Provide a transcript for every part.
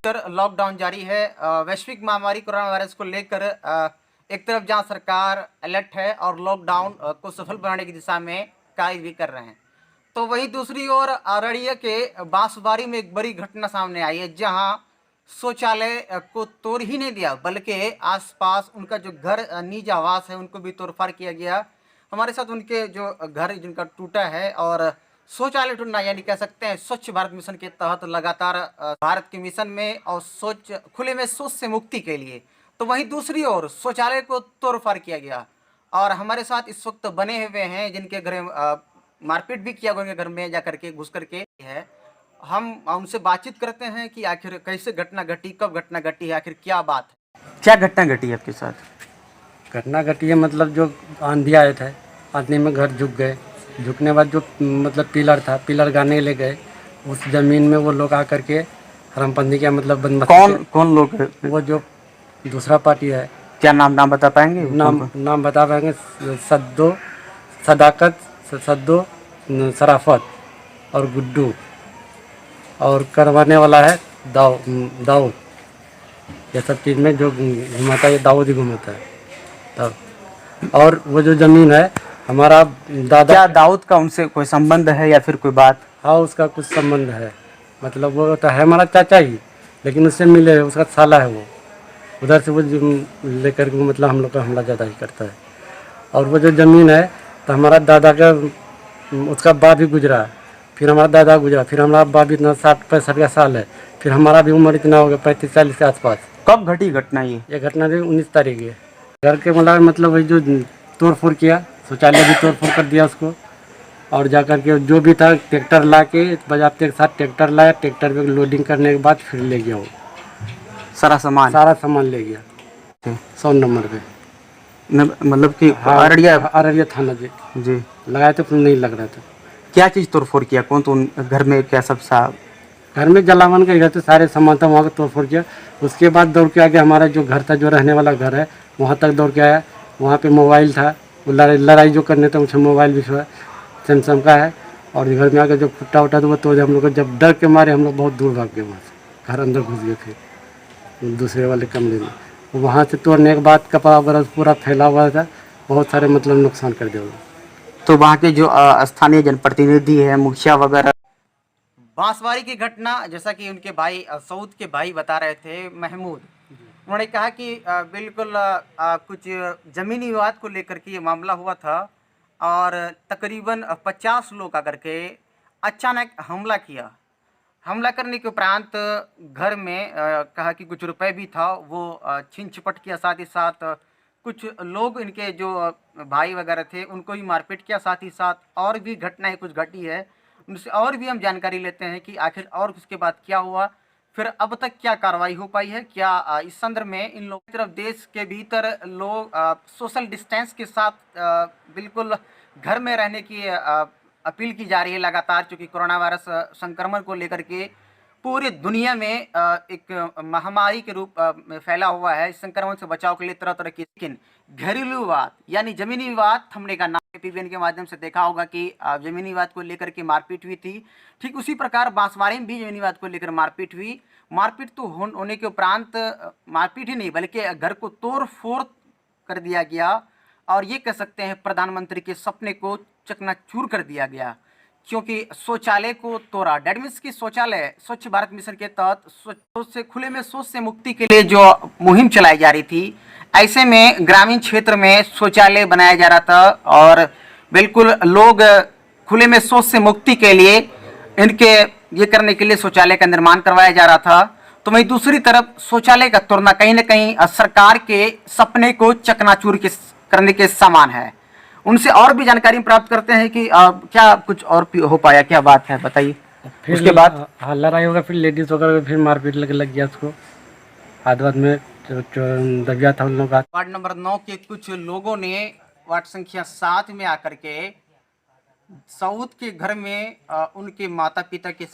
Lockdown जारी है। वैश्विक महामारी कोरोना वायरस को लेकर एक तरफ जहां सरकार अलर्ट है और लॉकडाउन को सफल बनाने की दिशा में कार्य भी कर रहे हैं, तो वहीं दूसरी ओर अररिया के बांसवाड़ी में एक बड़ी घटना सामने आई है, जहां शौचालय को तोड़ ही नहीं दिया बल्कि आसपास उनका जो घर निजी आवास है उनको भी तोड़फाड़ किया गया। हमारे साथ उनके जो घर जिनका टूटा है और शौचालय ढूंढना यानी कह सकते हैं स्वच्छ भारत मिशन के तहत लगातार भारत के मिशन में और सोच खुले में शौच से मुक्ति के लिए, तो वहीं दूसरी ओर शौचालय को तोड़फाड़ किया गया। और हमारे साथ इस वक्त बने हुए हैं जिनके घर मारपीट भी किया गया, उनके घर में जा करके घुस करके है। हम उनसे बातचीत करते हैं कि आखिर कैसे घटना घटी, कब घटना घटी है, आखिर क्या बात है, क्या घटना घटी है आपके साथ। घटना घटी है मतलब जो आंधी आए थे, आंधी में घर झुक गए। झुकने बाद जो मतलब पिलर था, पिलर गाने ले गए उस जमीन में। वो लोग आकर के हरामपंथी का मतलब कौन कौन लोग है? वो जो दूसरा पार्टी है। क्या नाम बता पाएंगे? नाम बता पाएंगे? सद्दो, सदाकत, सद्दो, शराफत और गुड्डू, और करवाने वाला है दाऊद। ये सब चीज़ में जो घुमाता है ये दाऊद ही घुमाता है तब। और वो जो ज़मीन है हमारा दादा। क्या दाऊद का उनसे कोई संबंध है या फिर कोई बात? हाँ, उसका कुछ संबंध है, मतलब वो तो है हमारा चाचा ही, लेकिन उससे मिले, उसका साला है वो। उधर से वो लेकर के मतलब हम लोग का हमला ज़्यादा ही करता है। और वो जो ज़मीन है तो हमारा दादा का, उसका बाप भी गुजरा, फिर हमारा दादा गुजरा, फिर हमारा बाप भी इतना 60-65 का साल है, फिर हमारा भी उम्र इतना हो गया 35-40 के आसपास। कब घटी घटना ये घटना भी 19 तारीख है। घर के मतलब वही जो तोड़ फोड़ किया, शौचालय भी तोड़ फोड़ कर दिया उसको। और जाकर के जो भी था ट्रैक्टर ला के बजाते के साथ ट्रैक्टर लाया, ट्रैक्टर पे लोडिंग करने के बाद फिर ले गया वो सारा सामान ले गया 100 नंबर पे। मतलब कि हाँ, अररिया थाना जी लगाया तो नहीं लग रहा था। क्या चीज़ तोड़फोड़ किया? कौन तो घर में क्या सब साहब? घर में जलावन का घर तो सारे सामान था, वहाँ का तोड़फोड़ किया। उसके बाद दौड़ के आगे हमारा जो घर था, जो रहने वाला घर है, वहाँ तक दौड़ के आया। वहाँ पे मोबाइल था, वो लड़ाई जो करने था, उसमें मोबाइल भी सैमसंग का है। और घर में आकर जो फुट्टा उठा तो वो तोड़, हम लोग को जब डर के मारे हम लोग बहुत दूर भाग गए वहाँ से, घर अंदर घुस गए फिर दूसरे वाले कमरे में। वहाँ से तोड़ने के बाद कपड़ा वगैरह पूरा फैला हुआ था, बहुत सारे मतलब नुकसान कर दिया। तो वहाँ के जो स्थानीय जनप्रतिनिधि है, मुखिया वगैरह। बांसवाड़ी की घटना, जैसा कि उनके भाई सऊद के भाई बता रहे थे, महमूद, उन्होंने कहा कि बिल्कुल कुछ ज़मीनी विवाद को लेकर के ये मामला हुआ था और तकरीबन 50 लोग आकर के अचानक हमला किया। हमला करने के उपरांत घर में कहा कि कुछ रुपए भी था, वो छीन झपट किया। साथ ही साथ कुछ लोग, इनके जो भाई वगैरह थे, उनको भी मारपीट किया। साथ ही साथ और भी घटनाएं कुछ घटी है, उनसे और भी हम जानकारी लेते हैं कि आखिर और उसके बाद क्या हुआ, फिर अब तक क्या कार्रवाई हो पाई है, क्या इस संदर्भ में इन लोगों की तरफ देश के भीतर लोग सोशल डिस्टेंस के साथ बिल्कुल घर में रहने की अपील की जा रही है लगातार, क्योंकि कोरोना वायरस संक्रमण को लेकर के पूरी दुनिया में एक महामारी के रूप में फैला हुआ है। इस संक्रमण से बचाव के लिए तरह तरह की, लेकिन घरेलू विवाद यानी जमीनी विवाद थमने का नाम। पीबीएन के माध्यम से देखा होगा कि जमीनी विवाद को लेकर के मारपीट हुई थी, ठीक उसी प्रकार बांसवाड़ी में भी जमीनी विवाद को लेकर मारपीट हुई। मारपीट तो होने के उपरांत मारपीट ही नहीं बल्कि घर को तोड़ फोड़ कर दिया गया और ये कह सकते हैं प्रधानमंत्री के सपने को चकनाचूर कर दिया गया, क्योंकि शौचालय को तोड़ा। डेट मीन्स की शौचालय स्वच्छ भारत मिशन के तहत शौच से, खुले में शौच से मुक्ति के लिए जो मुहिम चलाई जा रही थी, ऐसे में ग्रामीण क्षेत्र में शौचालय बनाया जा रहा था और बिल्कुल लोग खुले में शौच से मुक्ति के लिए इनके ये करने के लिए शौचालय का निर्माण करवाया जा रहा था। तो वहीं दूसरी तरफ शौचालय का तोड़ना कहीं ना कहीं सरकार के सपने को चकनाचूर करने के समान है। उनसे और भी जानकारी प्राप्त करते हैं कि क्या कुछ और हो पाया, क्या बात है, बताइए। फिर उसके बाद लड़ाई होगा, फिर लेडीज वगैरह फिर मारपीट लग गया उसको। आदवाद में दबिया था उन लोग। वार्ड नंबर 9 के कुछ लोगों ने वार्ड संख्या 7 में आकर के सऊद के घर में उनके माता पिता के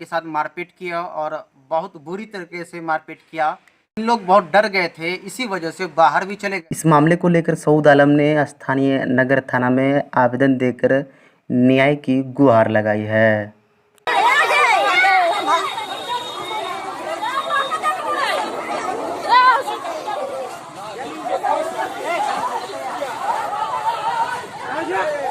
साथ मारपीट किया और बहुत बुरी तरीके से मारपीट किया। इन लोग बहुत डर गए थे, इसी वजह से बाहर भी चले गए। इस मामले को लेकर सऊद आलम ने स्थानीय नगर थाना में आवेदन देकर न्याय की गुहार लगाई है। Raja!